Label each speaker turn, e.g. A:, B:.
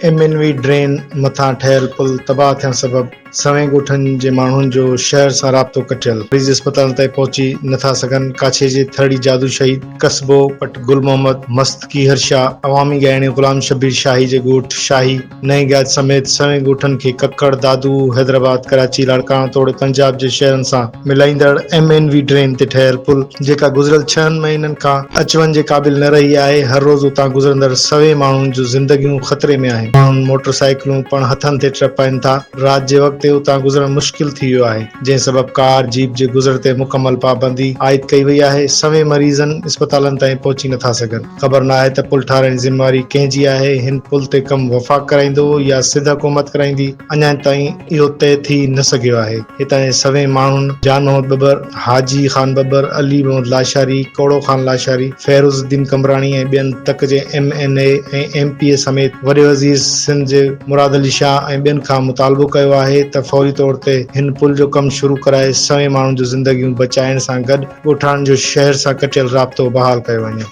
A: MNV drain मथां ठहियल पुल तबाह थियण सबब सवें ॻोठनि जे माण्हुनि जो शहर सां राब्तो कटियल। मरीज़ अस्पताल ताईं पहुची नथा सघनि। काछे जे थड़ी जादू शहीद कस्बो पट गुल मोहम्मद मस्तकीहर शाह अवामी ॻाइणे गुलाम शबीर शाही जे ॻोठ शाही नई गाज समेत सवें ॻोठनि खे कक्कड़ दादू हैदराबाद कराची लाड़काणा तोड़े पंजाब जे शहरनि सां मिलाईंदड़ MNV ड्रेन ते ठहियल पुल जेका गुज़िरियल 6 महीननि खां अचवञ जे क़ाबिल न रही आहे, हर रोज़ उतां गुज़रंदड़ सवें माण्हुनि जूं ज़िंदगियूं ख़तरे में आहिनि। माण्हुनि मोटरसाइकिलूं पण हथनि ते टपाइनि था। राति जे वक़्त उतां गुज़रण मुश्किल थी वियो आहे, जंहिं सबब कार जीप जे गुज़र ते मुकमल पाबंदी आयद कई वई आहे। सवें मरीज़नि अस्पतालनि ताईं पहुची नथा सघनि। ख़बर न आहे त पुल ठाहिराइण जी ज़िम्मेवारी कंहिंजी आहे। हिन पुल ते कम वफ़ाक़ कराईंदो या सिध हुकूमत कराईंदी, अञा ताईं इहो तय थी न सघियो आहे। हितां जे सवें माण्हुनि जान मोहम्मद बबर, हाजी ख़ान बबर, अली मोहम्मद लाशारी, कोड़ो ख़ान लाशारी, फैरुज़ुद्दीन कमरानी ऐं ॿियनि तक जे MNA ऐं MPA समेत वॾे वज़ीर सिंध जे मुराद अली शाह ऐं ॿियनि खां मुतालबो कयो आहे त फौरी तौर ते हिन पुल जो कमु शुरू कराए सवें माण्हुनि जूं ज़िंदगियूं बचाइण सां गॾु ॻोठाणनि जो शहर सां कटियल राब्तो बहाल कयो वञे।